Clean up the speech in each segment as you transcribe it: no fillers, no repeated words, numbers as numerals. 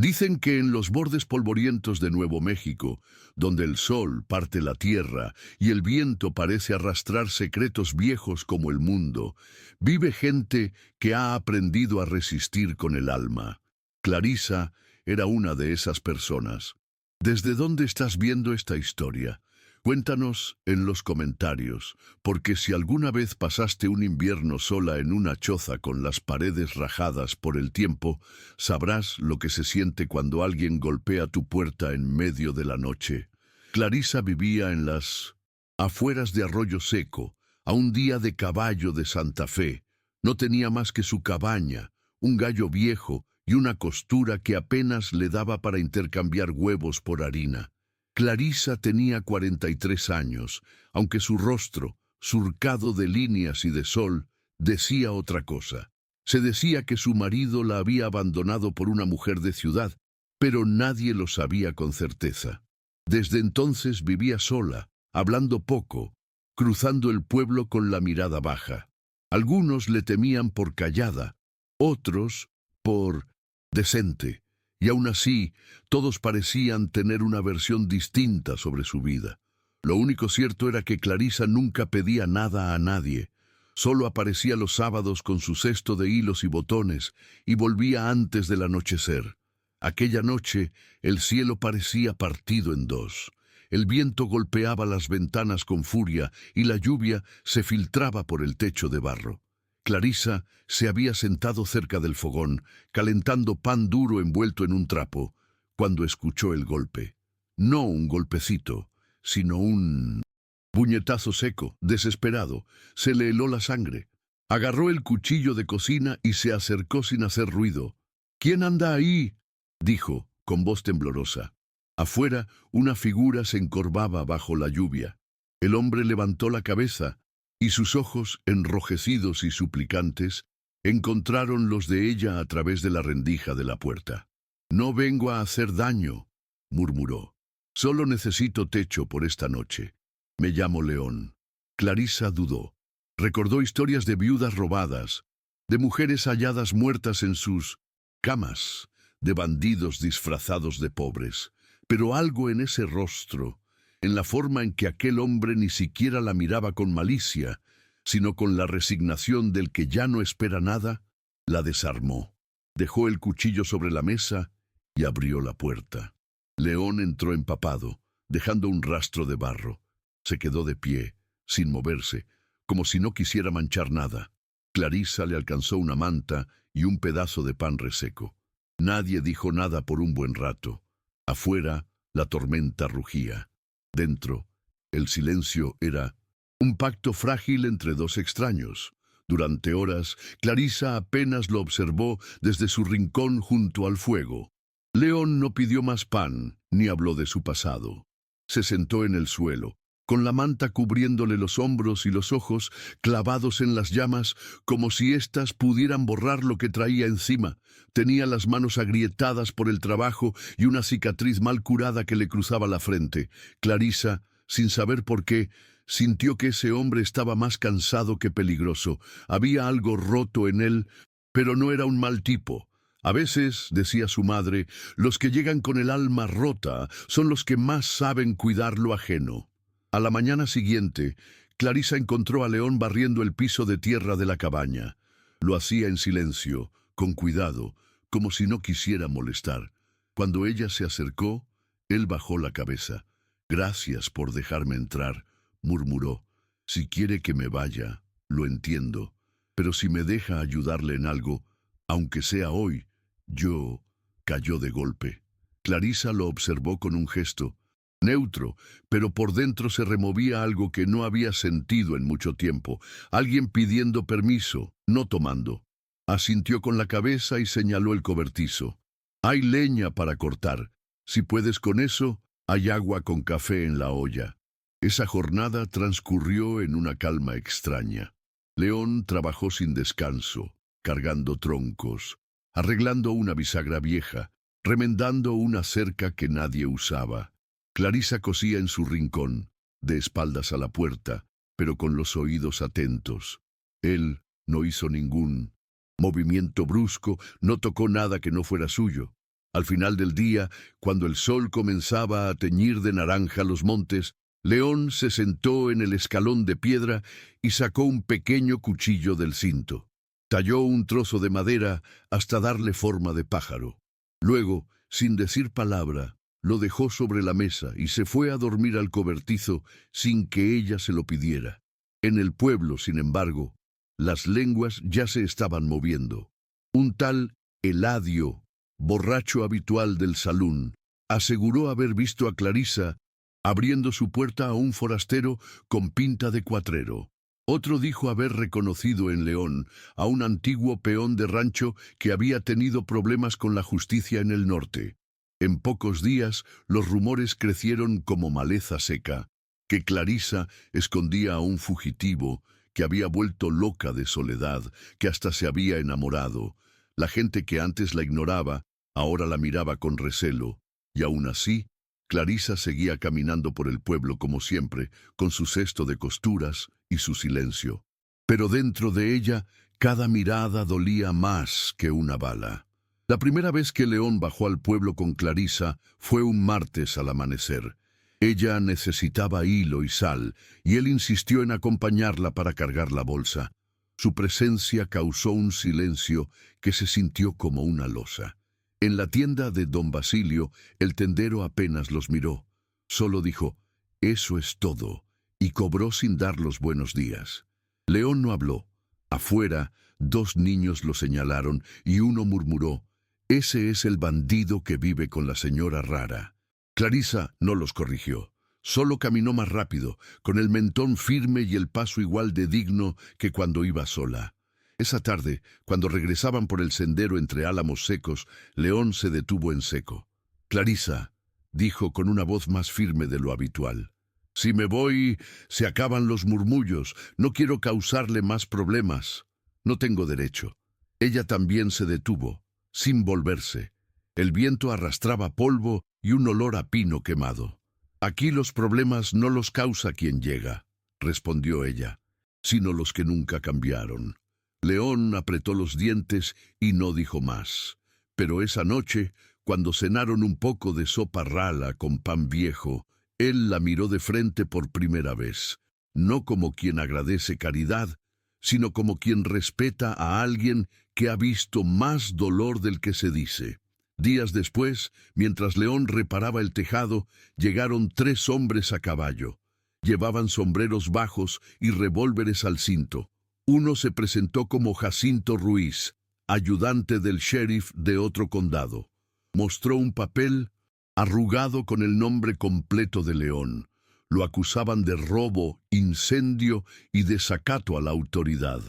Dicen que en los bordes polvorientos de Nuevo México, donde el sol parte la tierra y el viento parece arrastrar secretos viejos como el mundo, vive gente que ha aprendido a resistir con el alma. Clarisa era una de esas personas. ¿Desde dónde estás viendo esta historia? Cuéntanos en los comentarios, porque si alguna vez pasaste un invierno sola en una choza con las paredes rajadas por el tiempo, sabrás lo que se siente cuando alguien golpea tu puerta en medio de la noche. Clarisa vivía en las afueras de Arroyo Seco, a un día de caballo de Santa Fe. No tenía más que su cabaña, un gallo viejo y una costura que apenas le daba para intercambiar huevos por harina. Clarisa tenía 43 años, aunque su rostro, surcado de líneas y de sol, decía otra cosa. Se decía que su marido la había abandonado por una mujer de ciudad, pero nadie lo sabía con certeza. Desde entonces vivía sola, hablando poco, cruzando el pueblo con la mirada baja. Algunos le temían por callada, otros por decente. Y aún así, todos parecían tener una versión distinta sobre su vida. Lo único cierto era que Clarisa nunca pedía nada a nadie. Solo aparecía los sábados con su cesto de hilos y botones y volvía antes del anochecer. Aquella noche, el cielo parecía partido en dos. El viento golpeaba las ventanas con furia y la lluvia se filtraba por el techo de barro. Clarisa se había sentado cerca del fogón, calentando pan duro envuelto en un trapo, cuando escuchó el golpe. No un golpecito, sino un puñetazo seco, desesperado. Se le heló la sangre. Agarró el cuchillo de cocina y se acercó sin hacer ruido. «¿Quién anda ahí?», dijo, con voz temblorosa. Afuera, una figura se encorvaba bajo la lluvia. El hombre levantó la cabeza, y sus ojos, enrojecidos y suplicantes, encontraron los de ella a través de la rendija de la puerta. «No vengo a hacer daño», murmuró. «Solo necesito techo por esta noche. Me llamo León». Clarisa dudó. Recordó historias de viudas robadas, de mujeres halladas muertas en sus camas, de bandidos disfrazados de pobres. Pero algo en ese rostro, en la forma en que aquel hombre ni siquiera la miraba con malicia, sino con la resignación del que ya no espera nada, la desarmó. Dejó el cuchillo sobre la mesa y abrió la puerta. León entró empapado, dejando un rastro de barro. Se quedó de pie, sin moverse, como si no quisiera manchar nada. Clarisa le alcanzó una manta y un pedazo de pan reseco. Nadie dijo nada por un buen rato. Afuera, la tormenta rugía. Dentro, el silencio era un pacto frágil entre dos extraños. Durante horas, Clarisa apenas lo observó desde su rincón junto al fuego. León no pidió más pan, ni habló de su pasado. Se sentó en el suelo, con la manta cubriéndole los hombros y los ojos clavados en las llamas, como si éstas pudieran borrar lo que traía encima. Tenía las manos agrietadas por el trabajo y una cicatriz mal curada que le cruzaba la frente. Clarisa, sin saber por qué, sintió que ese hombre estaba más cansado que peligroso. Había algo roto en él, pero no era un mal tipo. A veces, decía su madre, los que llegan con el alma rota son los que más saben cuidar lo ajeno. A la mañana siguiente, Clarisa encontró a León barriendo el piso de tierra de la cabaña. Lo hacía en silencio, con cuidado, como si no quisiera molestar. Cuando ella se acercó, él bajó la cabeza. «Gracias por dejarme entrar», murmuró. «Si quiere que me vaya, lo entiendo, pero si me deja ayudarle en algo, aunque sea hoy, yo...». Cayó de golpe. Clarisa lo observó con un gesto neutro, pero por dentro se removía algo que no había sentido en mucho tiempo. Alguien pidiendo permiso, no tomando. Asintió con la cabeza y señaló el cobertizo. «Hay leña para cortar. Si puedes con eso, hay agua con café en la olla». Esa jornada transcurrió en una calma extraña. León trabajó sin descanso, cargando troncos, arreglando una bisagra vieja, remendando una cerca que nadie usaba. Clarisa cosía en su rincón, de espaldas a la puerta, pero con los oídos atentos. Él no hizo ningún movimiento brusco, no tocó nada que no fuera suyo. Al final del día, cuando el sol comenzaba a teñir de naranja los montes, León se sentó en el escalón de piedra y sacó un pequeño cuchillo del cinto. Talló un trozo de madera hasta darle forma de pájaro. Luego, sin decir palabra, lo dejó sobre la mesa y se fue a dormir al cobertizo sin que ella se lo pidiera. En el pueblo, sin embargo, las lenguas ya se estaban moviendo. Un tal Eladio, borracho habitual del salón, aseguró haber visto a Clarisa abriendo su puerta a un forastero con pinta de cuatrero. Otro dijo haber reconocido en León a un antiguo peón de rancho que había tenido problemas con la justicia en el norte. En pocos días los rumores crecieron como maleza seca, que Clarisa escondía a un fugitivo, que había vuelto loca de soledad, que hasta se había enamorado. La gente que antes la ignoraba, ahora la miraba con recelo, y aún así, Clarisa seguía caminando por el pueblo como siempre, con su cesto de costuras y su silencio. Pero dentro de ella, cada mirada dolía más que una bala. La primera vez que León bajó al pueblo con Clarisa fue un martes al amanecer. Ella necesitaba hilo y sal, y él insistió en acompañarla para cargar la bolsa. Su presencia causó un silencio que se sintió como una losa. En la tienda de don Basilio, el tendero apenas los miró. Solo dijo, «Eso es todo», y cobró sin dar los buenos días. León no habló. Afuera, dos niños lo señalaron y uno murmuró, «Ese es el bandido que vive con la señora rara». Clarisa no los corrigió. Solo caminó más rápido, con el mentón firme y el paso igual de digno que cuando iba sola. Esa tarde, cuando regresaban por el sendero entre álamos secos, León se detuvo en seco. «Clarisa», dijo con una voz más firme de lo habitual, «si me voy, se acaban los murmullos. No quiero causarle más problemas. No tengo derecho». Ella también se detuvo, sin volverse. El viento arrastraba polvo y un olor a pino quemado. «Aquí los problemas no los causa quien llega», respondió ella, «sino los que nunca cambiaron». León apretó los dientes y no dijo más. Pero esa noche, cuando cenaron un poco de sopa rala con pan viejo, él la miró de frente por primera vez, no como quien agradece caridad, sino como quien respeta a alguien que ha visto más dolor del que se dice. Días después, mientras León reparaba el tejado, llegaron 3 hombres a caballo. Llevaban sombreros bajos y revólveres al cinto. Uno se presentó como Jacinto Ruiz, ayudante del sheriff de otro condado. Mostró un papel arrugado con el nombre completo de León. Lo acusaban de robo, incendio y desacato a la autoridad.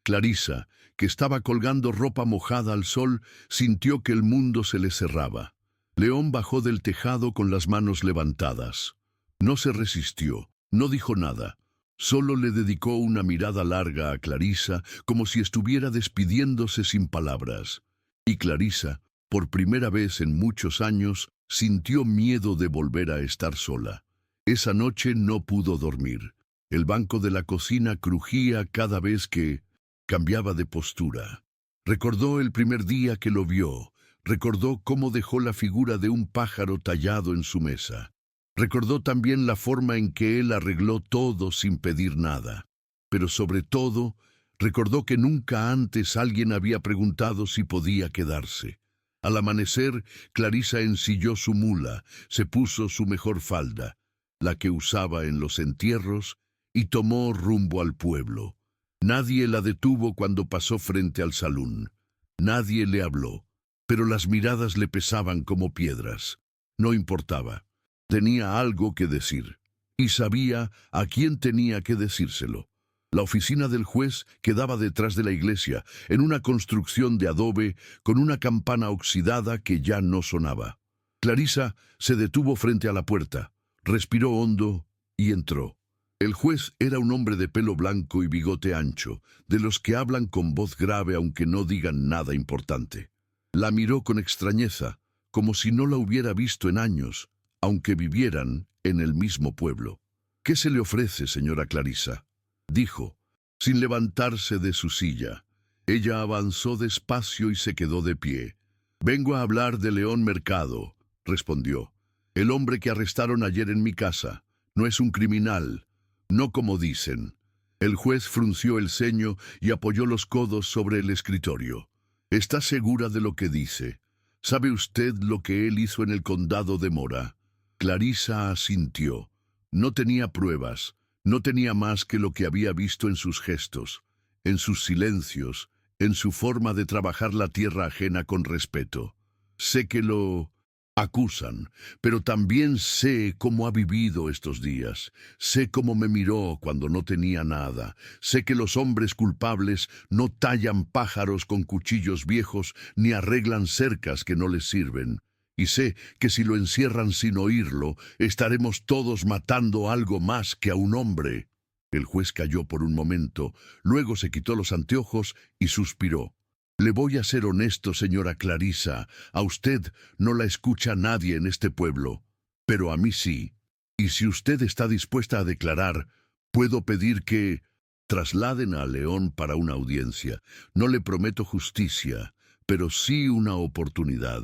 Clarisa, que estaba colgando ropa mojada al sol, sintió que el mundo se le cerraba. León bajó del tejado con las manos levantadas. No se resistió, no dijo nada. Solo le dedicó una mirada larga a Clarisa, como si estuviera despidiéndose sin palabras. Y Clarisa, por primera vez en muchos años, sintió miedo de volver a estar sola. Esa noche no pudo dormir. El banco de la cocina crujía cada vez que cambiaba de postura. Recordó el primer día que lo vio. Recordó cómo dejó la figura de un pájaro tallado en su mesa. Recordó también la forma en que él arregló todo sin pedir nada. Pero sobre todo, recordó que nunca antes alguien había preguntado si podía quedarse. Al amanecer, Clarisa ensilló su mula, se puso su mejor falda, la que usaba en los entierros, y tomó rumbo al pueblo. Nadie la detuvo cuando pasó frente al salón. Nadie le habló, pero las miradas le pesaban como piedras. No importaba. Tenía algo que decir, y sabía a quién tenía que decírselo. La oficina del juez quedaba detrás de la iglesia, en una construcción de adobe con una campana oxidada que ya no sonaba. Clarisa se detuvo frente a la puerta, respiró hondo y entró. El juez era un hombre de pelo blanco y bigote ancho, de los que hablan con voz grave aunque no digan nada importante. La miró con extrañeza, como si no la hubiera visto en años, aunque vivieran en el mismo pueblo. «¿Qué se le ofrece, señora Clarisa?», dijo, sin levantarse de su silla. Ella avanzó despacio y se quedó de pie. Vengo a hablar de León Mercado, respondió. El hombre que arrestaron ayer en mi casa. No es un criminal, no como dicen. El juez frunció el ceño y apoyó los codos sobre el escritorio. ¿Está segura de lo que dice? ¿Sabe usted lo que él hizo en el condado de Mora? Clarisa asintió. No tenía pruebas, no tenía más que lo que había visto en sus gestos, en sus silencios, en su forma de trabajar la tierra ajena con respeto. Sé que lo acusan, pero también sé cómo ha vivido estos días. Sé cómo me miró cuando no tenía nada. Sé que los hombres culpables no tallan pájaros con cuchillos viejos ni arreglan cercas que no les sirven. Y sé que si lo encierran sin oírlo, estaremos todos matando algo más que a un hombre. El juez calló por un momento, luego se quitó los anteojos y suspiró. Le voy a ser honesto, señora Clarisa, a usted no la escucha nadie en este pueblo, pero a mí sí. Y si usted está dispuesta a declarar, puedo pedir que trasladen a León para una audiencia. No le prometo justicia, pero sí una oportunidad.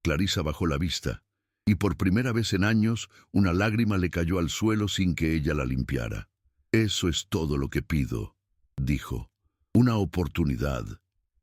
Clarisa bajó la vista, y por primera vez en años una lágrima le cayó al suelo sin que ella la limpiara. Eso es todo lo que pido, dijo. Una oportunidad.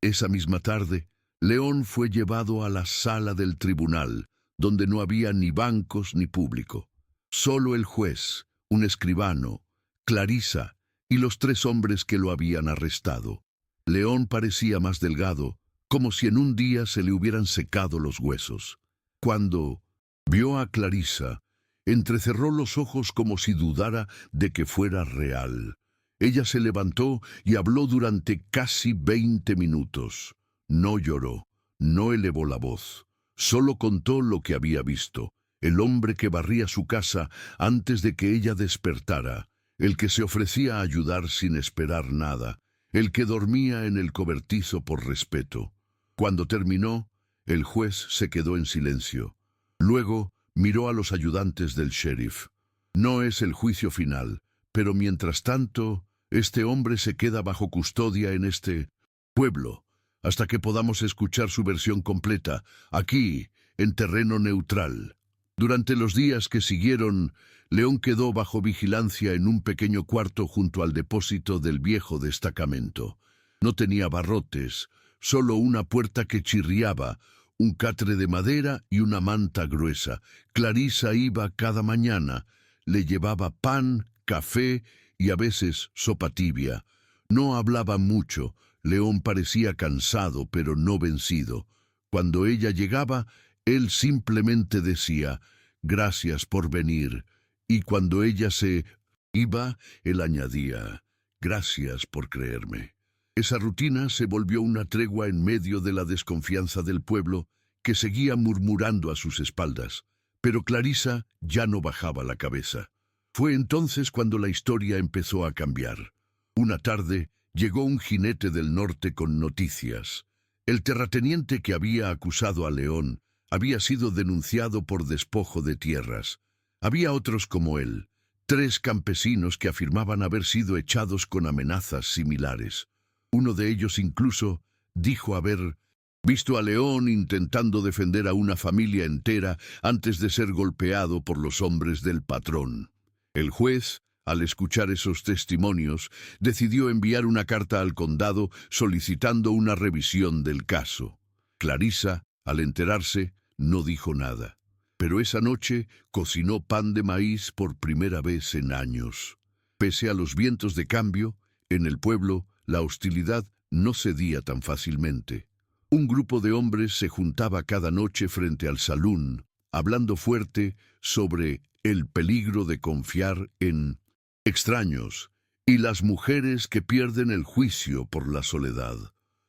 Esa misma tarde, León fue llevado a la sala del tribunal, donde no había ni bancos ni público. Solo el juez, un escribano, Clarisa y los 3 hombres que lo habían arrestado. León parecía más delgado, como si en un día se le hubieran secado los huesos. Cuando vio a Clarisa, entrecerró los ojos como si dudara de que fuera real. Ella se levantó y habló durante casi 20 minutos. No lloró, no elevó la voz. Solo contó lo que había visto. El hombre que barría su casa antes de que ella despertara. El que se ofrecía a ayudar sin esperar nada. El que dormía en el cobertizo por respeto. Cuando terminó, el juez se quedó en silencio. Luego miró a los ayudantes del sheriff. No es el juicio final, pero mientras tanto, este hombre se queda bajo custodia en este pueblo, hasta que podamos escuchar su versión completa, aquí, en terreno neutral. Durante los días que siguieron, León quedó bajo vigilancia en un pequeño cuarto junto al depósito del viejo destacamento. No tenía barrotes, solo una puerta que chirriaba, un catre de madera y una manta gruesa. Clarisa iba cada mañana, le llevaba pan, café y a veces sopa tibia. No hablaba mucho, León parecía cansado pero no vencido. Cuando ella llegaba, él simplemente decía, «Gracias por venir», y cuando ella se iba, él añadía, «Gracias por creerme». Esa rutina se volvió una tregua en medio de la desconfianza del pueblo, que seguía murmurando a sus espaldas. Pero Clarisa ya no bajaba la cabeza. Fue entonces cuando la historia empezó a cambiar. Una tarde llegó un jinete del norte con noticias. El terrateniente que había acusado a León había sido denunciado por despojo de tierras. Había otros como él, 3 campesinos que afirmaban haber sido echados con amenazas similares. Uno de ellos incluso dijo haber visto a León intentando defender a una familia entera antes de ser golpeado por los hombres del patrón. El juez, al escuchar esos testimonios, decidió enviar una carta al condado solicitando una revisión del caso. Clarisa, al enterarse, no dijo nada. Pero esa noche cocinó pan de maíz por primera vez en años. Pese a los vientos de cambio, en el pueblo, la hostilidad no cedía tan fácilmente. Un grupo de hombres se juntaba cada noche frente al salón, hablando fuerte sobre el peligro de confiar en extraños y las mujeres que pierden el juicio por la soledad.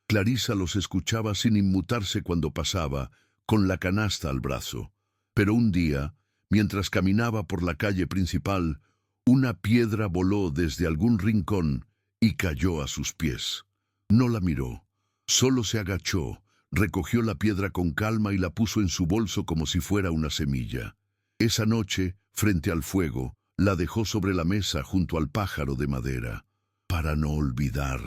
Clarisa los escuchaba sin inmutarse cuando pasaba, con la canasta al brazo. Pero un día, mientras caminaba por la calle principal, una piedra voló desde algún rincón y cayó a sus pies. No la miró, solo se agachó, recogió la piedra con calma y la puso en su bolso como si fuera una semilla. Esa noche, frente al fuego, la dejó sobre la mesa junto al pájaro de madera. «Para no olvidar»,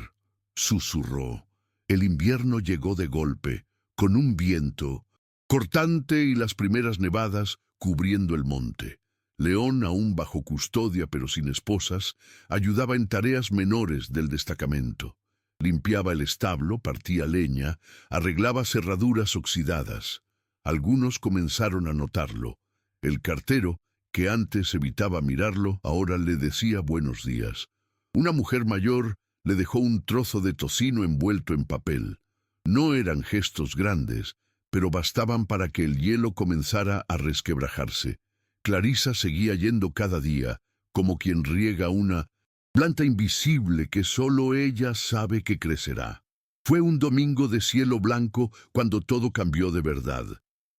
susurró. El invierno llegó de golpe, con un viento cortante y las primeras nevadas cubriendo el monte. León, aún bajo custodia pero sin esposas, ayudaba en tareas menores del destacamento. Limpiaba el establo, partía leña, arreglaba cerraduras oxidadas. Algunos comenzaron a notarlo. El cartero, que antes evitaba mirarlo, ahora le decía buenos días. Una mujer mayor le dejó un trozo de tocino envuelto en papel. No eran gestos grandes, pero bastaban para que el hielo comenzara a resquebrajarse. Clarisa seguía yendo cada día, como quien riega una planta invisible que solo ella sabe que crecerá. Fue un domingo de cielo blanco cuando todo cambió de verdad.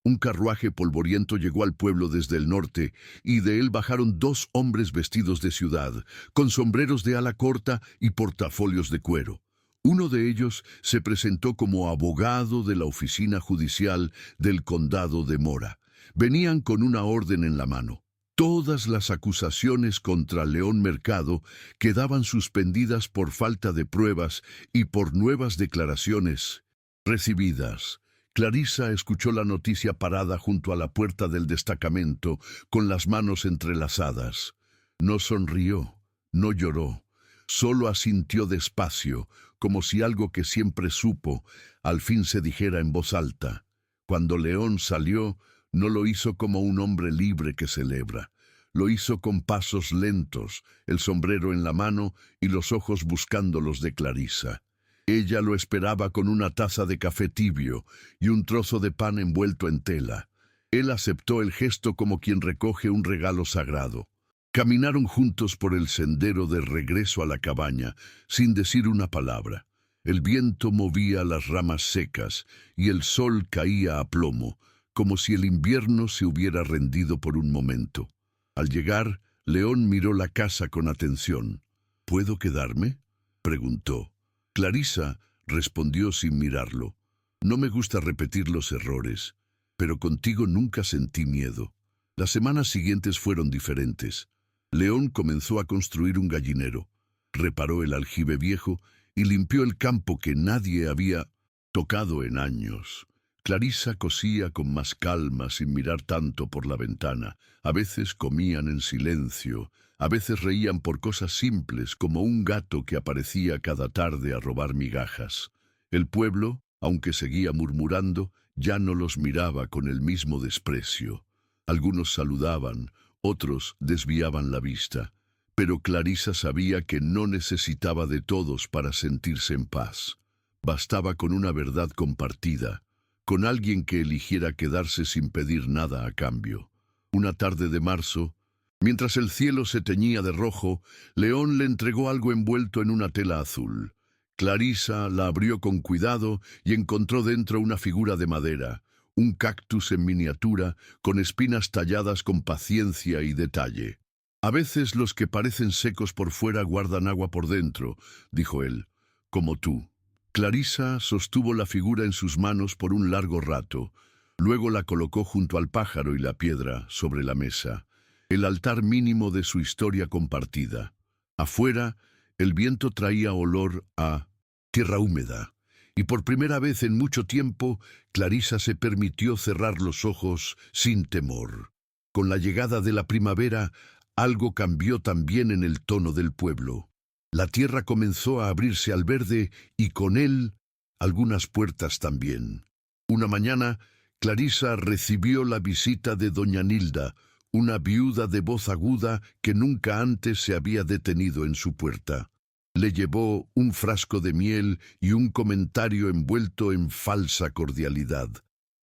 Un carruaje polvoriento llegó al pueblo desde el norte, y de él bajaron 2 hombres vestidos de ciudad, con sombreros de ala corta y portafolios de cuero. Uno de ellos se presentó como abogado de la oficina judicial del condado de Mora. Venían con una orden en la mano. Todas las acusaciones contra León Mercado quedaban suspendidas por falta de pruebas y por nuevas declaraciones recibidas. Clarisa escuchó la noticia parada junto a la puerta del destacamento, con las manos entrelazadas. No sonrió, no lloró, solo asintió despacio, como si algo que siempre supo, al fin se dijera en voz alta. Cuando León salió, no lo hizo como un hombre libre que celebra. Lo hizo con pasos lentos, el sombrero en la mano y los ojos buscando los de Clarisa. Ella lo esperaba con una taza de café tibio y un trozo de pan envuelto en tela. Él aceptó el gesto como quien recoge un regalo sagrado. Caminaron juntos por el sendero de regreso a la cabaña, sin decir una palabra. El viento movía las ramas secas y el sol caía a plomo, como si el invierno se hubiera rendido por un momento. Al llegar, León miró la casa con atención. ¿Puedo quedarme?, preguntó. Clarisa respondió sin mirarlo. No me gusta repetir los errores, pero contigo nunca sentí miedo. Las semanas siguientes fueron diferentes. León comenzó a construir un gallinero, reparó el aljibe viejo y limpió el campo que nadie había tocado en años. Clarisa cosía con más calma, sin mirar tanto por la ventana. A veces comían en silencio, a veces reían por cosas simples, como un gato que aparecía cada tarde a robar migajas. El pueblo, aunque seguía murmurando, ya no los miraba con el mismo desprecio. Algunos saludaban, otros desviaban la vista. Pero Clarisa sabía que no necesitaba de todos para sentirse en paz. Bastaba con una verdad compartida, con alguien que eligiera quedarse sin pedir nada a cambio. Una tarde de marzo, mientras el cielo se teñía de rojo, León le entregó algo envuelto en una tela azul. Clarisa la abrió con cuidado y encontró dentro una figura de madera, un cactus en miniatura, con espinas talladas con paciencia y detalle. «A veces los que parecen secos por fuera guardan agua por dentro», dijo él, «como tú». Clarisa sostuvo la figura en sus manos por un largo rato. Luego la colocó junto al pájaro y la piedra sobre la mesa, el altar mínimo de su historia compartida. Afuera, el viento traía olor a tierra húmeda, y por primera vez en mucho tiempo, Clarisa se permitió cerrar los ojos sin temor. Con la llegada de la primavera, algo cambió también en el tono del pueblo. La tierra comenzó a abrirse al verde y con él algunas puertas también. Una mañana, Clarisa recibió la visita de doña Nilda, una viuda de voz aguda que nunca antes se había detenido en su puerta. Le llevó un frasco de miel y un comentario envuelto en falsa cordialidad.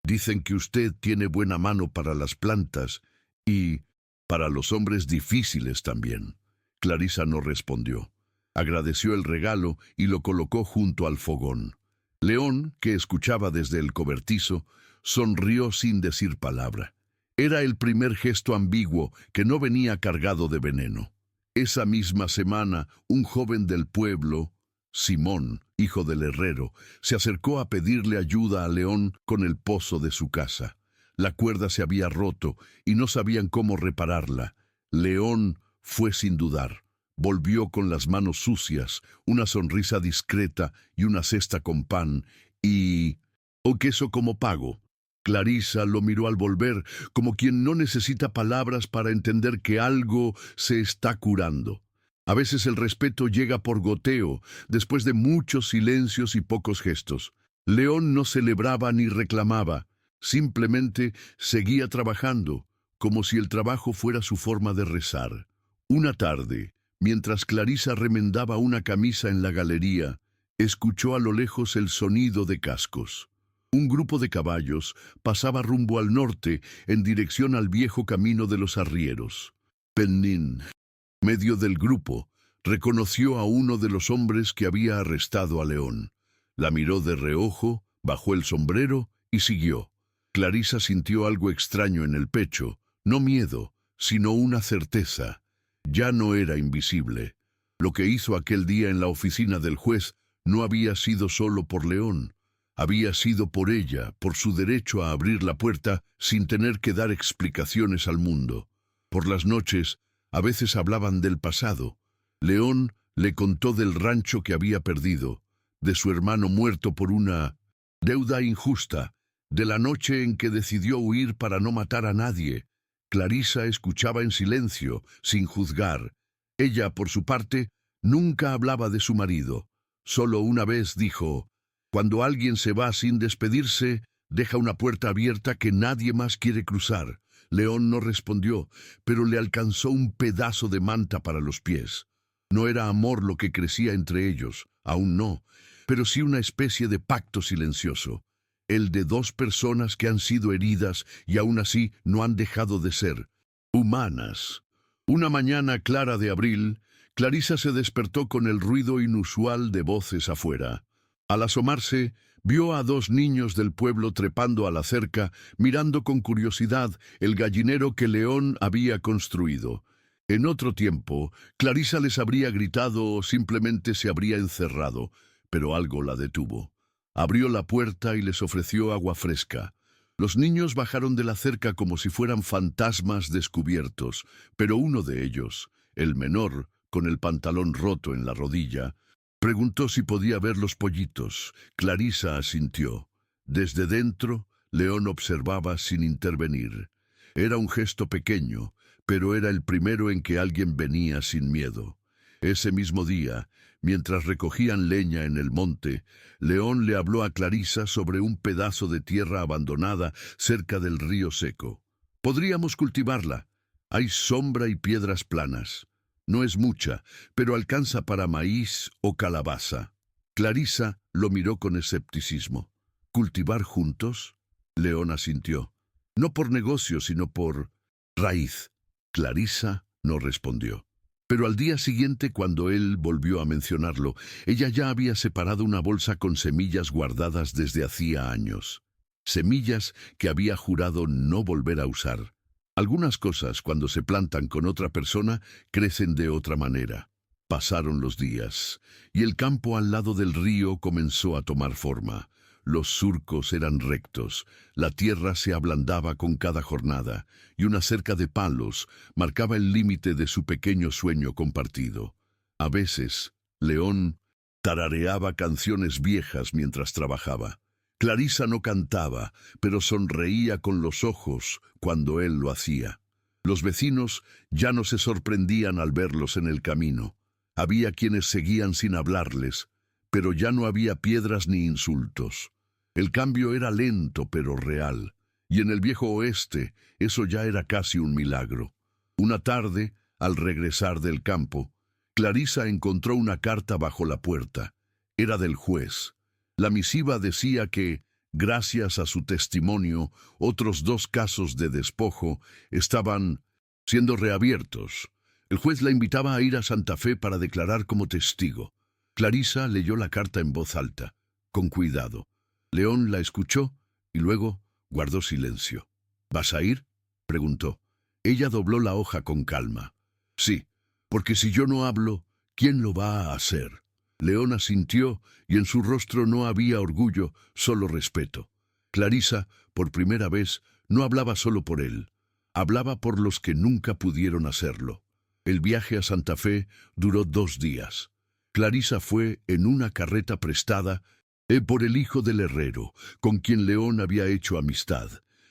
«Dicen que usted tiene buena mano para las plantas y para los hombres difíciles también». Clarisa no respondió. Agradeció el regalo y lo colocó junto al fogón. León, que escuchaba desde el cobertizo, sonrió sin decir palabra. Era el primer gesto ambiguo que no venía cargado de veneno. Esa misma semana, un joven del pueblo, Simón, hijo del herrero, se acercó a pedirle ayuda a León con el pozo de su casa. La cuerda se había roto y no sabían cómo repararla. León fue sin dudar. Volvió con las manos sucias, una sonrisa discreta y una cesta con pan, y o queso como pago. Clarisa lo miró al volver, como quien no necesita palabras para entender que algo se está curando. A veces el respeto llega por goteo, después de muchos silencios y pocos gestos. León no celebraba ni reclamaba, simplemente seguía trabajando, como si el trabajo fuera su forma de rezar. Una tarde, mientras Clarisa remendaba una camisa en la galería, escuchó a lo lejos el sonido de cascos. Un grupo de caballos pasaba rumbo al norte en dirección al viejo camino de los arrieros. Pennín, medio del grupo, reconoció a uno de los hombres que había arrestado a León. La miró de reojo, bajó el sombrero y siguió. Clarisa sintió algo extraño en el pecho, no miedo, sino una certeza. Ya no era invisible. Lo que hizo aquel día en la oficina del juez no había sido solo por León. Había sido por ella, por su derecho a abrir la puerta sin tener que dar explicaciones al mundo. Por las noches, a veces hablaban del pasado. León le contó del rancho que había perdido, de su hermano muerto por una deuda injusta, de la noche en que decidió huir para no matar a nadie. Clarisa escuchaba en silencio, sin juzgar. Ella, por su parte, nunca hablaba de su marido. Solo una vez dijo: «Cuando alguien se va sin despedirse, deja una puerta abierta que nadie más quiere cruzar». León no respondió, pero le alcanzó un pedazo de manta para los pies. No era amor lo que crecía entre ellos, aún no, pero sí una especie de pacto silencioso. El de dos personas que han sido heridas y aún así no han dejado de ser humanas. Una mañana clara de abril, Clarisa se despertó con el ruido inusual de voces afuera. Al asomarse, vio a dos niños del pueblo trepando a la cerca, mirando con curiosidad el gallinero que León había construido. En otro tiempo, Clarisa les habría gritado o simplemente se habría encerrado, pero algo la detuvo. Abrió la puerta y les ofreció agua fresca. Los niños bajaron de la cerca como si fueran fantasmas descubiertos, pero uno de ellos, el menor, con el pantalón roto en la rodilla, preguntó si podía ver los pollitos. Clarisa asintió. Desde dentro, León observaba sin intervenir. Era un gesto pequeño, pero era el primero en que alguien venía sin miedo. Ese mismo día, mientras recogían leña en el monte, León le habló a Clarisa sobre un pedazo de tierra abandonada cerca del río seco. «Podríamos cultivarla. Hay sombra y piedras planas. No es mucha, pero alcanza para maíz o calabaza». Clarisa lo miró con escepticismo. «¿Cultivar juntos?». León asintió. «No por negocio, sino por raíz». Clarisa no respondió. Pero al día siguiente, cuando él volvió a mencionarlo, ella ya había separado una bolsa con semillas guardadas desde hacía años. Semillas que había jurado no volver a usar. Algunas cosas, cuando se plantan con otra persona, crecen de otra manera. Pasaron los días, y el campo al lado del río comenzó a tomar forma. Los surcos eran rectos, la tierra se ablandaba con cada jornada, y una cerca de palos marcaba el límite de su pequeño sueño compartido. A veces, León tarareaba canciones viejas mientras trabajaba. Clarisa no cantaba, pero sonreía con los ojos cuando él lo hacía. Los vecinos ya no se sorprendían al verlos en el camino. Había quienes seguían sin hablarles, pero ya no había piedras ni insultos. El cambio era lento pero real, y en el viejo oeste eso ya era casi un milagro. Una tarde, al regresar del campo, Clarisa encontró una carta bajo la puerta. Era del juez. La misiva decía que, gracias a su testimonio, otros 2 casos de despojo estaban siendo reabiertos. El juez la invitaba a ir a Santa Fe para declarar como testigo. Clarisa leyó la carta en voz alta, con cuidado. León la escuchó y luego guardó silencio. «¿Vas a ir?», preguntó. Ella dobló la hoja con calma. «Sí, porque si yo no hablo, ¿quién lo va a hacer?». León asintió y en su rostro no había orgullo, solo respeto. Clarisa, por primera vez, no hablaba solo por él. Hablaba por los que nunca pudieron hacerlo. El viaje a Santa Fe duró 2 días. Clarisa fue en una carreta prestada Por el hijo del herrero, con quien León había hecho amistad.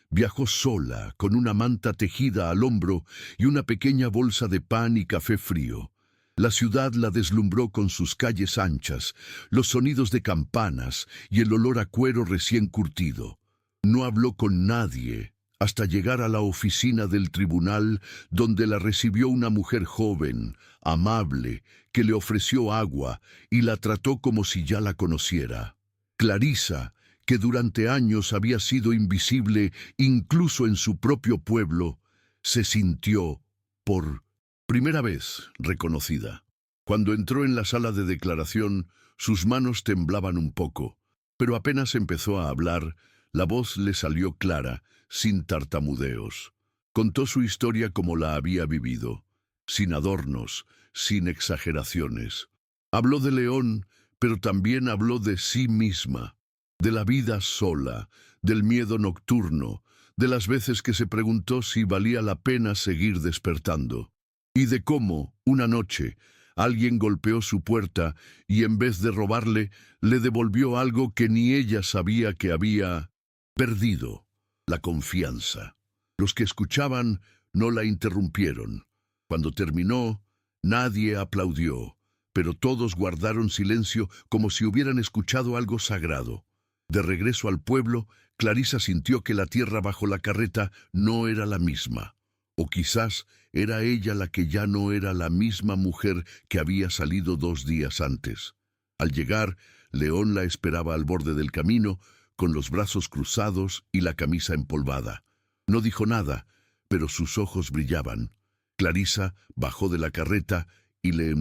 Viajó sola, con una manta tejida al hombro y una pequeña bolsa de pan y café frío. La ciudad la deslumbró con sus calles anchas, los sonidos de campanas y el olor a cuero recién curtido. No habló con nadie hasta llegar a la oficina del tribunal, donde la recibió una mujer joven, amable, que le ofreció agua y la trató como si ya la conociera. Clarisa, que durante años había sido invisible incluso en su propio pueblo, se sintió, por primera vez, reconocida. Cuando entró en la sala de declaración, sus manos temblaban un poco, pero apenas empezó a hablar, la voz le salió clara, sin tartamudeos. Contó su historia como la había vivido, sin adornos, sin exageraciones. Habló de León, pero también habló de sí misma, de la vida sola, del miedo nocturno, de las veces que se preguntó si valía la pena seguir despertando, y de cómo, una noche, alguien golpeó su puerta y en vez de robarle, le devolvió algo que ni ella sabía que había perdido: la confianza. Los que escuchaban no la interrumpieron. Cuando terminó, nadie aplaudió, pero todos guardaron silencio como si hubieran escuchado algo sagrado. De regreso al pueblo, Clarisa sintió que la tierra bajo la carreta no era la misma. O quizás era ella la que ya no era la misma mujer que había salido 2 días antes. Al llegar, León la esperaba al borde del camino, con los brazos cruzados y la camisa empolvada. No dijo nada, pero sus ojos brillaban. Clarisa bajó de la carreta y le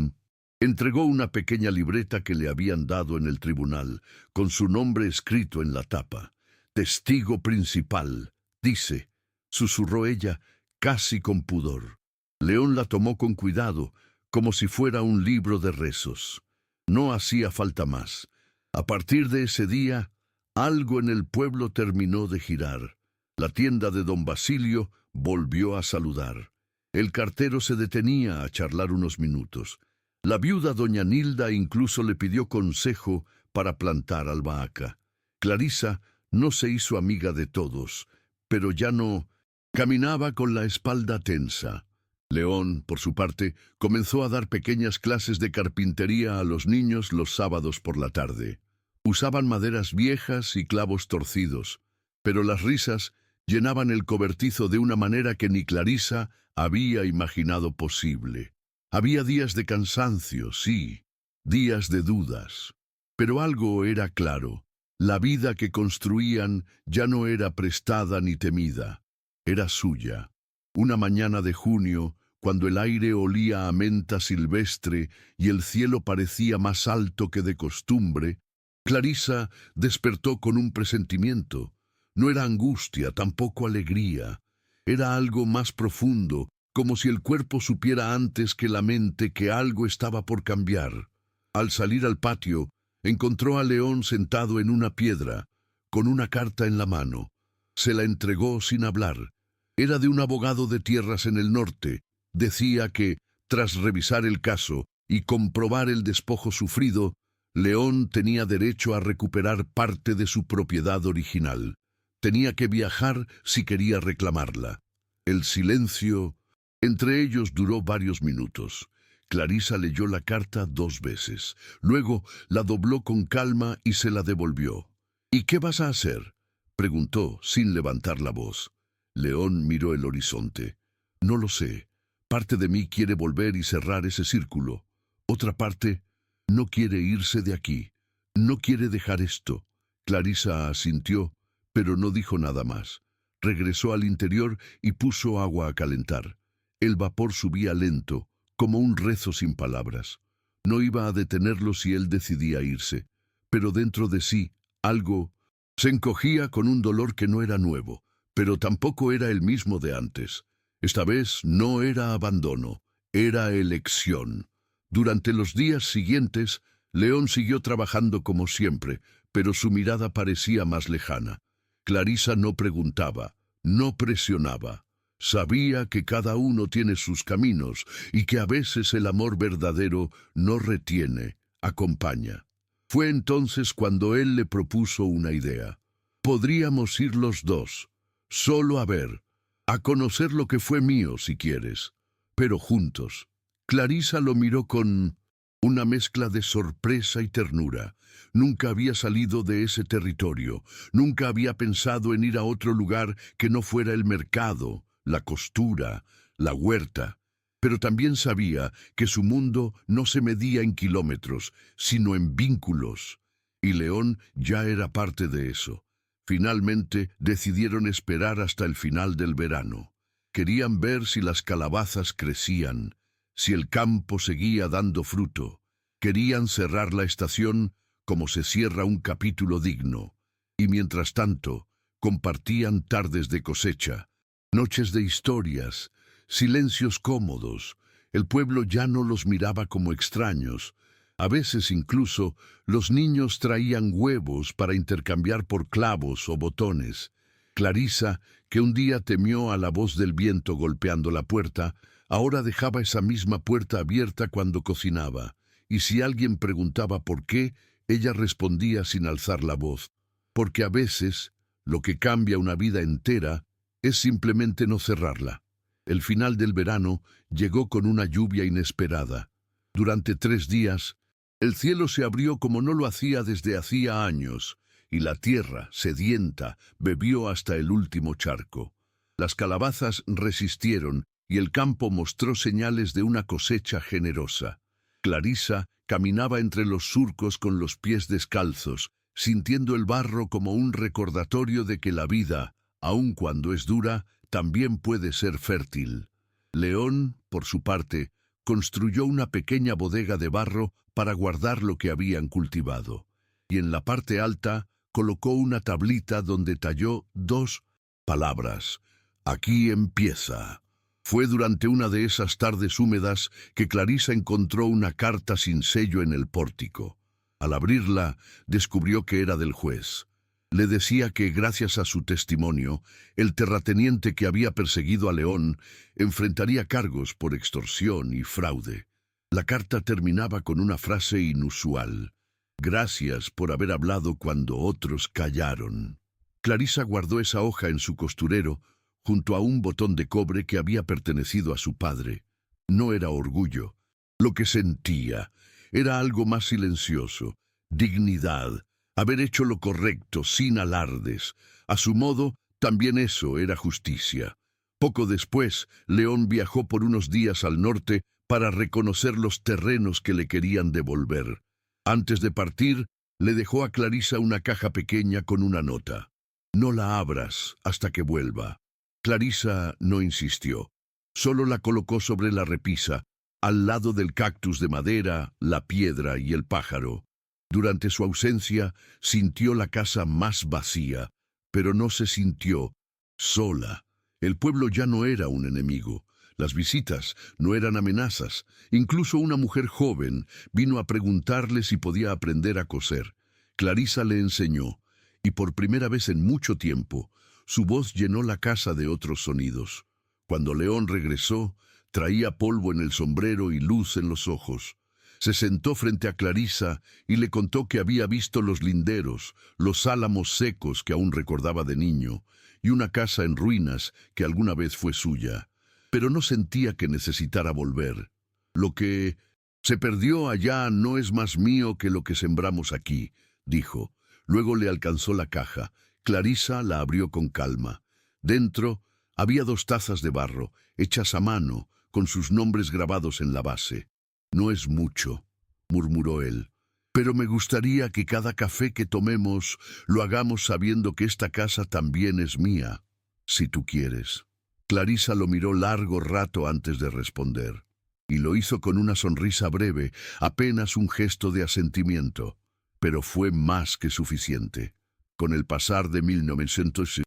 entregó una pequeña libreta que le habían dado en el tribunal, con su nombre escrito en la tapa. «Testigo principal», dice, susurró ella, casi con pudor. León la tomó con cuidado, como si fuera un libro de rezos. No hacía falta más. A partir de ese día, algo en el pueblo terminó de girar. La tienda de don Basilio volvió a saludar. El cartero se detenía a charlar unos minutos. La viuda doña Nilda incluso le pidió consejo para plantar albahaca. Clarisa no se hizo amiga de todos, pero ya no caminaba con la espalda tensa. León, por su parte, comenzó a dar pequeñas clases de carpintería a los niños los sábados por la tarde. Usaban maderas viejas y clavos torcidos, pero las risas llenaban el cobertizo de una manera que ni Clarisa había imaginado posible. Había días de cansancio, sí, días de dudas, pero algo era claro: la vida que construían ya no era prestada ni temida, era suya. Una mañana de junio, cuando el aire olía a menta silvestre y el cielo parecía más alto que de costumbre, Clarisa despertó con un presentimiento. No era angustia, tampoco alegría. Era algo más profundo, como si el cuerpo supiera antes que la mente que algo estaba por cambiar. Al salir al patio, encontró a León sentado en una piedra, con una carta en la mano. Se la entregó sin hablar. Era de un abogado de tierras en el norte. Decía que, tras revisar el caso y comprobar el despojo sufrido, León tenía derecho a recuperar parte de su propiedad original. Tenía que viajar si quería reclamarla. El silencio entre ellos duró varios minutos. Clarisa leyó la carta 2 veces. Luego la dobló con calma y se la devolvió. «¿Y qué vas a hacer?», preguntó, sin levantar la voz. León miró el horizonte. «No lo sé. Parte de mí quiere volver y cerrar ese círculo. Otra parte no quiere irse de aquí. No quiere dejar esto». Clarisa asintió, pero no dijo nada más. Regresó al interior y puso agua a calentar. El vapor subía lento, como un rezo sin palabras. No iba a detenerlo si él decidía irse, pero dentro de sí, algo se encogía con un dolor que no era nuevo, pero tampoco era el mismo de antes. Esta vez no era abandono, era elección. Durante los días siguientes, León siguió trabajando como siempre, pero su mirada parecía más lejana. Clarisa no preguntaba, no presionaba. Sabía que cada uno tiene sus caminos y que a veces el amor verdadero no retiene, acompaña. Fue entonces cuando él le propuso una idea. Podríamos ir los dos, solo a ver, a conocer lo que fue mío, si quieres, pero juntos. Clarisa lo miró con una mezcla de sorpresa y ternura. Nunca había salido de ese territorio, nunca había pensado en ir a otro lugar que no fuera el mercado, la costura, la huerta. Pero también sabía que su mundo no se medía en kilómetros, sino en vínculos. Y León ya era parte de eso. Finalmente decidieron esperar hasta el final del verano. Querían ver si las calabazas crecían, si el campo seguía dando fruto. Querían cerrar la estación como se cierra un capítulo digno. Y mientras tanto, compartían tardes de cosecha, noches de historias, silencios cómodos. El pueblo ya no los miraba como extraños. A veces incluso los niños traían huevos para intercambiar por clavos o botones. Clarisa, que un día temió a la voz del viento golpeando la puerta, ahora dejaba esa misma puerta abierta cuando cocinaba, y si alguien preguntaba por qué, ella respondía sin alzar la voz. Porque a veces, lo que cambia una vida entera es simplemente no cerrarla. El final del verano llegó con una lluvia inesperada. Durante 3 días, el cielo se abrió como no lo hacía desde hacía años, y la tierra, sedienta, bebió hasta el último charco. Las calabazas resistieron, y el campo mostró señales de una cosecha generosa. Clarisa caminaba entre los surcos con los pies descalzos, sintiendo el barro como un recordatorio de que la vida, aun cuando es dura, también puede ser fértil. León, por su parte, construyó una pequeña bodega de barro para guardar lo que habían cultivado, y en la parte alta colocó una tablita donde talló 2 palabras: «Aquí empieza». Fue durante una de esas tardes húmedas que Clarisa encontró una carta sin sello en el pórtico. Al abrirla, descubrió que era del juez. Le decía que, gracias a su testimonio, el terrateniente que había perseguido a León enfrentaría cargos por extorsión y fraude. La carta terminaba con una frase inusual: «Gracias por haber hablado cuando otros callaron». Clarisa guardó esa hoja en su costurero, junto a un botón de cobre que había pertenecido a su padre. No era orgullo. Lo que sentía era algo más silencioso: dignidad, haber hecho lo correcto sin alardes. A su modo, también eso era justicia. Poco después, León viajó por unos días al norte para reconocer los terrenos que le querían devolver. Antes de partir, le dejó a Clarisa una caja pequeña con una nota: «No la abras hasta que vuelva». Clarisa no insistió. Solo la colocó sobre la repisa, al lado del cactus de madera, la piedra y el pájaro. Durante su ausencia, sintió la casa más vacía, pero no se sintió sola. El pueblo ya no era un enemigo. Las visitas no eran amenazas. Incluso una mujer joven vino a preguntarle si podía aprender a coser. Clarisa le enseñó, y por primera vez en mucho tiempo, su voz llenó la casa de otros sonidos. Cuando León regresó, traía polvo en el sombrero y luz en los ojos. Se sentó frente a Clarisa y le contó que había visto los linderos, los álamos secos que aún recordaba de niño, y una casa en ruinas que alguna vez fue suya. Pero no sentía que necesitara volver. «Lo que se perdió allá no es más mío que lo que sembramos aquí», dijo. Luego le alcanzó la caja. Clarisa la abrió con calma. Dentro había 2 tazas de barro, hechas a mano, con sus nombres grabados en la base. «No es mucho», murmuró él, «pero me gustaría que cada café que tomemos lo hagamos sabiendo que esta casa también es mía, si tú quieres». Clarisa lo miró largo rato antes de responder, y lo hizo con una sonrisa breve, apenas un gesto de asentimiento, pero fue más que suficiente. Con el pasar de 1900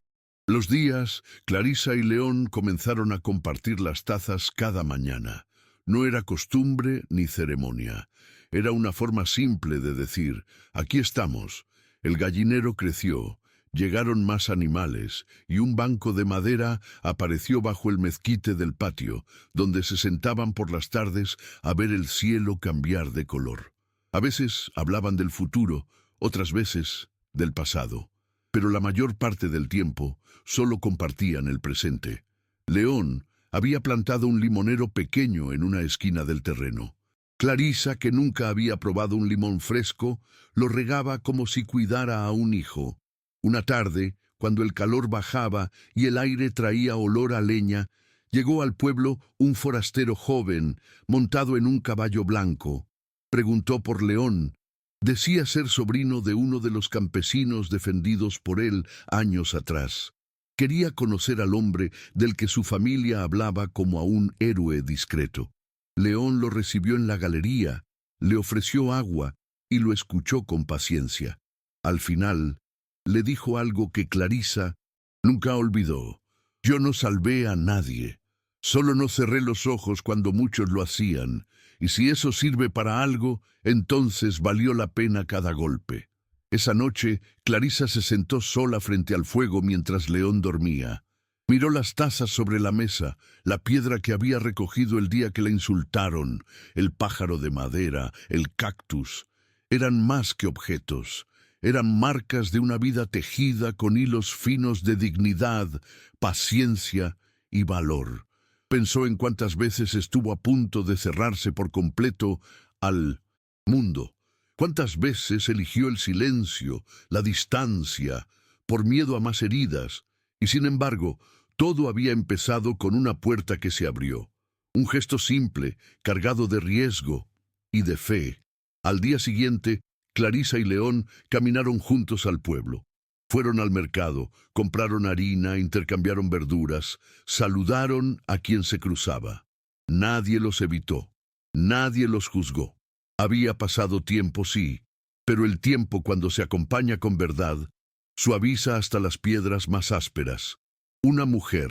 los días, Clarisa y León comenzaron a compartir las tazas cada mañana. No era costumbre ni ceremonia. Era una forma simple de decir: «Aquí estamos». El gallinero creció, llegaron más animales, y un banco de madera apareció bajo el mezquite del patio, donde se sentaban por las tardes a ver el cielo cambiar de color. A veces hablaban del futuro, otras veces del pasado, pero la mayor parte del tiempo solo compartían el presente. León había plantado un limonero pequeño en una esquina del terreno. Clarisa, que nunca había probado un limón fresco, lo regaba como si cuidara a un hijo. Una tarde, cuando el calor bajaba y el aire traía olor a leña, llegó al pueblo un forastero joven, montado en un caballo blanco. Preguntó por León. Decía ser sobrino de uno de los campesinos defendidos por él años atrás. Quería conocer al hombre del que su familia hablaba como a un héroe discreto. León lo recibió en la galería, le ofreció agua y lo escuchó con paciencia. Al final, le dijo algo que Clarisa nunca olvidó. Yo no salvé a nadie. Solo no cerré los ojos cuando muchos lo hacían, y si eso sirve para algo, entonces valió la pena cada golpe. Esa noche, Clarisa se sentó sola frente al fuego mientras León dormía. Miró las tazas sobre la mesa, la piedra que había recogido el día que la insultaron, el pájaro de madera, el cactus. Eran más que objetos. Eran marcas de una vida tejida con hilos finos de dignidad, paciencia y valor. Pensó en cuántas veces estuvo a punto de cerrarse por completo al mundo. Cuántas veces eligió el silencio, la distancia, por miedo a más heridas. Y sin embargo, todo había empezado con una puerta que se abrió. Un gesto simple, cargado de riesgo y de fe. Al día siguiente, Clarisa y León caminaron juntos al pueblo. Fueron al mercado, compraron harina, intercambiaron verduras, saludaron a quien se cruzaba. Nadie los evitó, nadie los juzgó. Había pasado tiempo, sí, pero el tiempo, cuando se acompaña con verdad, suaviza hasta las piedras más ásperas. Una mujer,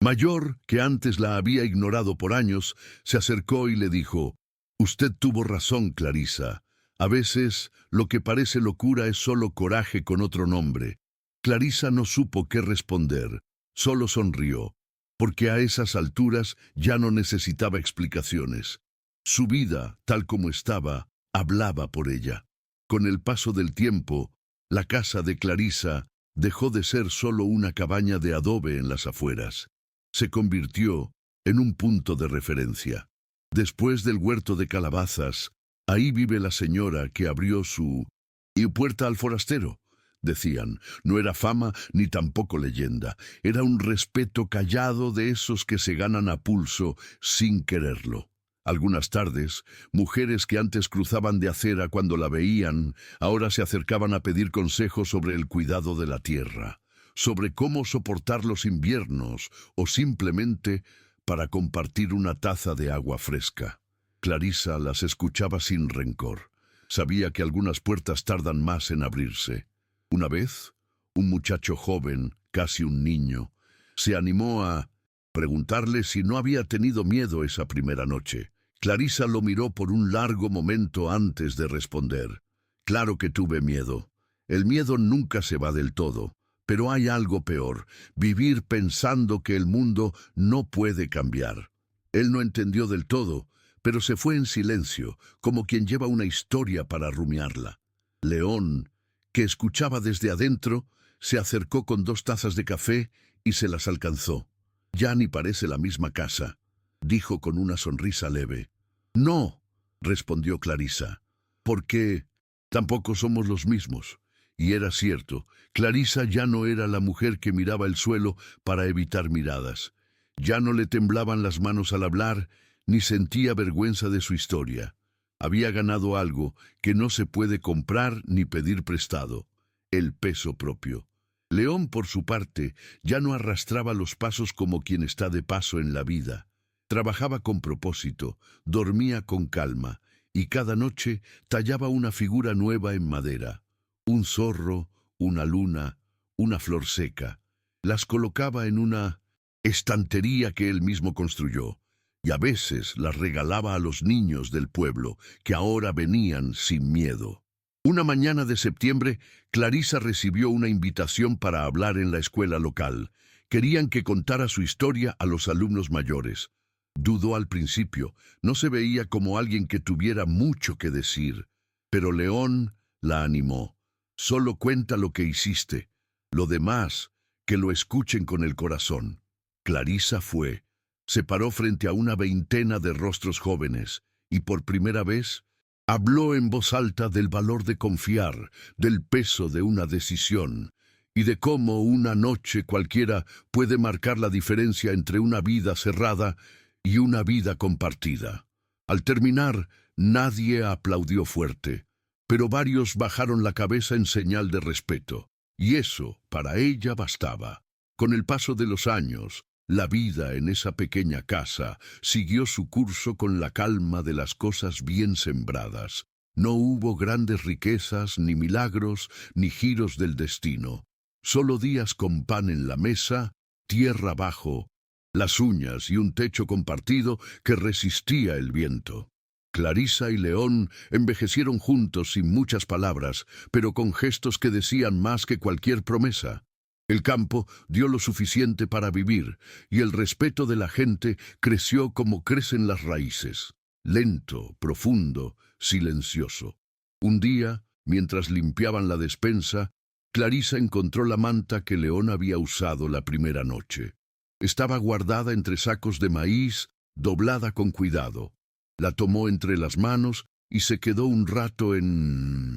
mayor, que antes la había ignorado por años, se acercó y le dijo: «Usted tuvo razón, Clarisa. A veces, lo que parece locura es solo coraje con otro nombre». Clarisa no supo qué responder, solo sonrió, porque a esas alturas ya no necesitaba explicaciones. Su vida, tal como estaba, hablaba por ella. Con el paso del tiempo, la casa de Clarisa dejó de ser solo una cabaña de adobe en las afueras. Se convirtió en un punto de referencia. Después del huerto de calabazas, ahí vive la señora que abrió su puerta al forastero. Decían, no era fama ni tampoco leyenda, era un respeto callado de esos que se ganan a pulso sin quererlo. Algunas tardes, mujeres que antes cruzaban de acera cuando la veían, ahora se acercaban a pedir consejos sobre el cuidado de la tierra, sobre cómo soportar los inviernos o simplemente para compartir una taza de agua fresca. Clarisa las escuchaba sin rencor. Sabía que algunas puertas tardan más en abrirse. Una vez, un muchacho joven, casi un niño, se animó a preguntarle si no había tenido miedo esa primera noche. Clarisa lo miró por un largo momento antes de responder. Claro que tuve miedo. El miedo nunca se va del todo, pero hay algo peor, vivir pensando que el mundo no puede cambiar. Él no entendió del todo, pero se fue en silencio, como quien lleva una historia para rumiarla. León, que escuchaba desde adentro, se acercó con 2 tazas de café y se las alcanzó. «Ya ni parece la misma casa», dijo con una sonrisa leve. «No», respondió Clarisa, «porque tampoco somos los mismos». Y era cierto, Clarisa ya no era la mujer que miraba el suelo para evitar miradas. Ya no le temblaban las manos al hablar, ni sentía vergüenza de su historia. Había ganado algo que no se puede comprar ni pedir prestado: el peso propio. León, por su parte, ya no arrastraba los pasos como quien está de paso en la vida. Trabajaba con propósito, dormía con calma, y cada noche tallaba una figura nueva en madera. Un zorro, una luna, una flor seca. Las colocaba en una estantería que él mismo construyó, y a veces las regalaba a los niños del pueblo, que ahora venían sin miedo. Una mañana de septiembre, Clarisa recibió una invitación para hablar en la escuela local. Querían que contara su historia a los alumnos mayores. Dudó al principio, no se veía como alguien que tuviera mucho que decir. Pero León la animó. Solo cuenta lo que hiciste. Lo demás, que lo escuchen con el corazón. Clarisa fue. Se paró frente a una veintena de rostros jóvenes y por primera vez habló en voz alta del valor de confiar, del peso de una decisión y de cómo una noche cualquiera puede marcar la diferencia entre una vida cerrada y una vida compartida. Al terminar, nadie aplaudió fuerte, pero varios bajaron la cabeza en señal de respeto, y eso para ella bastaba. Con el paso de los años, la vida en esa pequeña casa siguió su curso con la calma de las cosas bien sembradas. No hubo grandes riquezas, ni milagros, ni giros del destino. Solo días con pan en la mesa, tierra abajo, las uñas y un techo compartido que resistía el viento. Clarisa y León envejecieron juntos sin muchas palabras, pero con gestos que decían más que cualquier promesa. El campo dio lo suficiente para vivir, y el respeto de la gente creció como crecen las raíces, lento, profundo, silencioso. Un día, mientras limpiaban la despensa, Clarisa encontró la manta que León había usado la primera noche. Estaba guardada entre sacos de maíz, doblada con cuidado. La tomó entre las manos y se quedó un rato en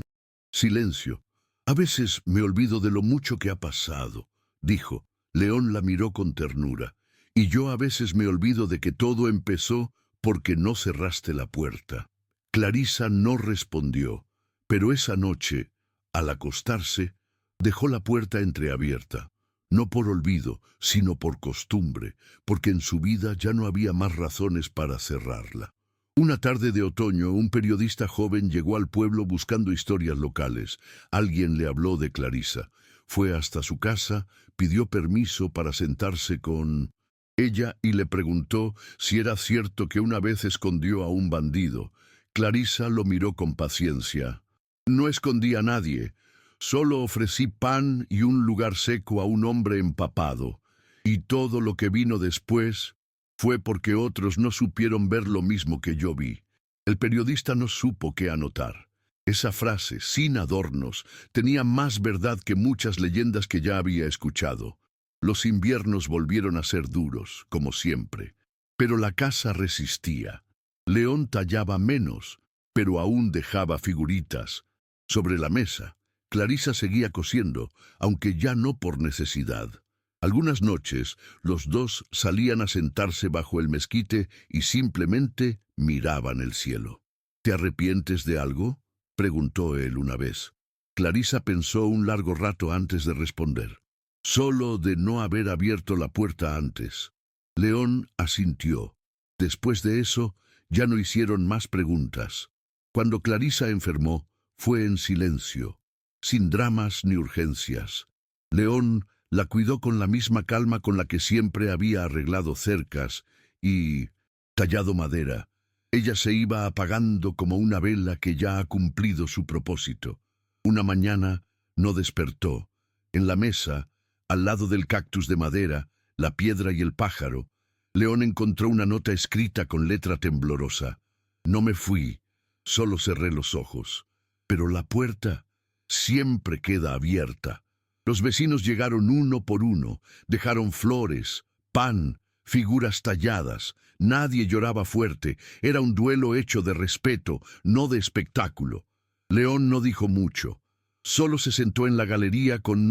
silencio. A veces me olvido de lo mucho que ha pasado, dijo. León la miró con ternura. Y yo a veces me olvido de que todo empezó porque no cerraste la puerta. Clarisa no respondió, pero esa noche, al acostarse, dejó la puerta entreabierta. No por olvido, sino por costumbre, porque en su vida ya no había más razones para cerrarla. Una tarde de otoño, un periodista joven llegó al pueblo buscando historias locales. Alguien le habló de Clarisa. Fue hasta su casa, pidió permiso para sentarse con ella y le preguntó si era cierto que una vez escondió a un bandido. Clarisa lo miró con paciencia. No escondí a nadie, solo ofrecí pan y un lugar seco a un hombre empapado. Y todo lo que vino después fue porque otros no supieron ver lo mismo que yo vi. El periodista no supo qué anotar. Esa frase, sin adornos, tenía más verdad que muchas leyendas que ya había escuchado. Los inviernos volvieron a ser duros, como siempre, pero la casa resistía. León tallaba menos, pero aún dejaba figuritas. Sobre la mesa, Clarisa seguía cosiendo, aunque ya no por necesidad. Algunas noches, los dos salían a sentarse bajo el mezquite y simplemente miraban el cielo. ¿Te arrepientes de algo?, preguntó él una vez. Clarisa pensó un largo rato antes de responder. Solo de no haber abierto la puerta antes. León asintió. Después de eso, ya no hicieron más preguntas. Cuando Clarisa enfermó, fue en silencio, sin dramas ni urgencias. León la cuidó con la misma calma con la que siempre había arreglado cercas y tallado madera. Ella se iba apagando como una vela que ya ha cumplido su propósito. Una mañana no despertó. En la mesa, al lado del cactus de madera, la piedra y el pájaro, León encontró una nota escrita con letra temblorosa. No me fui, solo cerré los ojos. Pero la puerta siempre queda abierta. Los vecinos llegaron uno por uno, dejaron flores, pan, figuras talladas. Nadie lloraba fuerte, era un duelo hecho de respeto, no de espectáculo. León no dijo mucho, solo se sentó en la galería con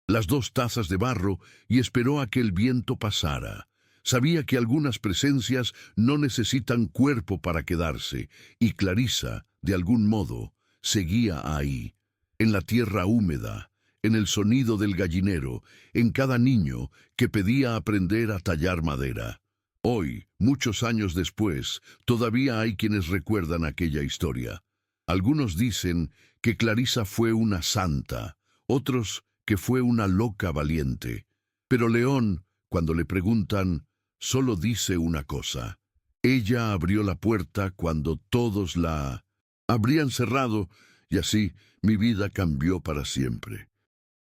las dos tazas de barro y esperó a que el viento pasara. Sabía que algunas presencias no necesitan cuerpo para quedarse, y Clarisa, de algún modo, seguía ahí, en la tierra húmeda, en el sonido del gallinero, en cada niño que pedía aprender a tallar madera. Hoy, muchos años después, todavía hay quienes recuerdan aquella historia. Algunos dicen que Clarisa fue una santa, otros que fue una loca valiente. Pero León, cuando le preguntan, solo dice una cosa. Ella abrió la puerta cuando todos la habrían cerrado, y así mi vida cambió para siempre.